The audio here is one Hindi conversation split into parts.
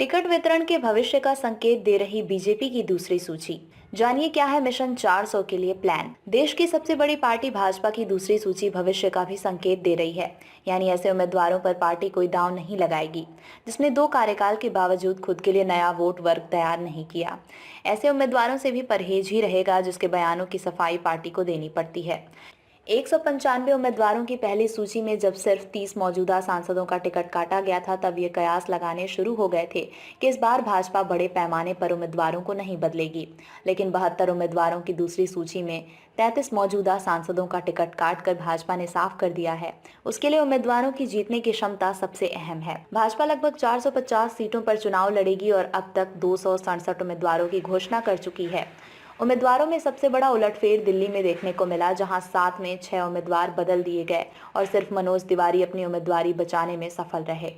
टिकट वितरण के भविष्य का संकेत दे रही बीजेपी की दूसरी सूची। जानिए क्या है मिशन 400 के लिए प्लान। देश की सबसे बड़ी पार्टी भाजपा की दूसरी सूची भविष्य का भी संकेत दे रही है। यानी ऐसे उम्मीदवारों पर पार्टी कोई दांव नहीं लगाएगी जिसने 2 कार्यकाल के बावजूद खुद के लिए नया वोट वर्ग तैयार नहीं किया। ऐसे उम्मीदवारों से भी परहेज ही रहेगा जिसके बयानों की सफाई पार्टी को देनी पड़ती है। 195 उम्मीदवारों की पहली सूची में जब सिर्फ 30 मौजूदा सांसदों का टिकट काटा गया था, तब ये कयास लगाने शुरू हो गए थे कि इस बार भाजपा बड़े पैमाने पर उम्मीदवारों को नहीं बदलेगी। लेकिन 72 उम्मीदवारों की दूसरी सूची में 33 मौजूदा सांसदों का टिकट काटकर भाजपा ने साफ कर दिया है उसके लिए उम्मीदवारों की जीतने की क्षमता सबसे अहम है। भाजपा लगभग 450 सीटों पर चुनाव लड़ेगी और अब तक 267 उम्मीदवारों की घोषणा कर चुकी है। उम्मीदवारों में सबसे बड़ा उलटफेर दिल्ली में देखने को मिला, जहां 7 में 6 उम्मीदवार बदल दिए गए और सिर्फ मनोज तिवारी अपनी उम्मीदवारी बचाने में सफल रहे।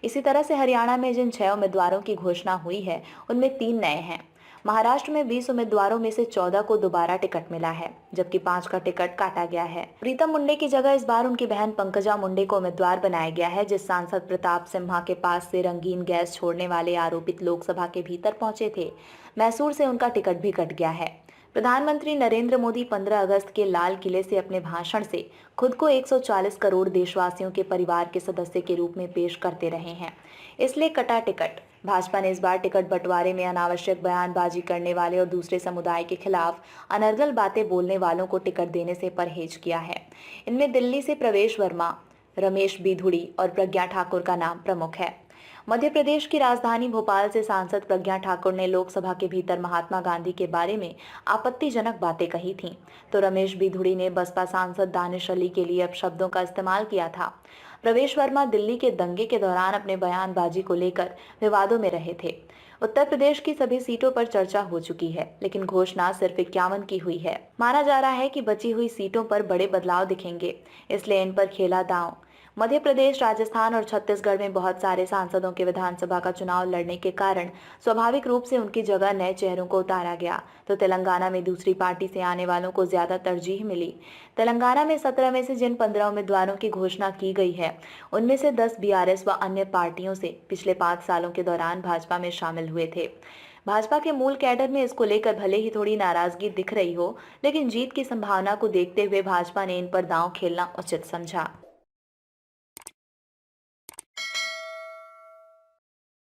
इसी तरह से हरियाणा में जिन 6 उम्मीदवारों की घोषणा हुई है उनमें 3 नए हैं। महाराष्ट्र में 20 उम्मीदवारों में से 14 को दोबारा टिकट मिला है, जबकि 5 का टिकट काटा गया है। प्रीतम मुंडे की जगह इस बार उनकी बहन पंकजा मुंडे को उम्मीदवार बनाया गया है, जिस सांसद प्रताप सिम्हा के पास से रंगीन गैस छोड़ने वाले आरोपित लोकसभा के भीतर पहुंचे थे। मैसूर से उनका टिकट भी कट गया है। प्रधानमंत्री नरेंद्र मोदी 15 अगस्त के लाल किले से अपने भाषण से खुद को 140 करोड़ देशवासियों के परिवार के सदस्य के रूप में पेश करते रहे हैं, इसलिए कटा टिकट। भाजपा ने इस बार टिकट बंटवारे में अनावश्यक बयानबाजी करने वाले और दूसरे समुदाय के खिलाफ अनर्गल बातें बोलने वालों को टिकट देने से परहेज किया है। इनमें दिल्ली से प्रवेश वर्मा, रमेश बिधूड़ी और प्रज्ञा ठाकुर का नाम प्रमुख है। मध्य प्रदेश की राजधानी भोपाल से सांसद प्रज्ञा ठाकुर ने लोकसभा के भीतर महात्मा गांधी के बारे में आपत्तिजनक बातें कही थीं, तो रमेश बिधूड़ी ने बसपा सांसद दानिश अली के लिए अपशब्दों का इस्तेमाल किया था। प्रवेश वर्मा दिल्ली के दंगे के दौरान अपने बयानबाजी को लेकर विवादों में रहे थे। उत्तर प्रदेश की सभी सीटों पर चर्चा हो चुकी है, लेकिन घोषणा सिर्फ 51 की हुई है। माना जा रहा है कि बची हुई सीटों पर बड़े बदलाव दिखेंगे, इसलिए इन पर खेला दांव। मध्य प्रदेश, राजस्थान और छत्तीसगढ़ में बहुत सारे सांसदों के विधानसभा का चुनाव लड़ने के कारण स्वाभाविक रूप से उनकी जगह नए चेहरों को उतारा गया, तो तेलंगाना में दूसरी पार्टी से आने वालों को ज्यादा तरजीह मिली। तेलंगाना में 17 में से जिन 15 उम्मीदवारों की घोषणा की गई है, उनमें से 10 बीआरएस व अन्य पार्टियों से पिछले 5 सालों के दौरान भाजपा में शामिल हुए थे। भाजपा के मूल कैडर में इसको लेकर भले ही थोड़ी नाराजगी दिख रही हो, लेकिन जीत की संभावना को देखते हुए भाजपा ने इन पर दांव खेलना उचित समझा।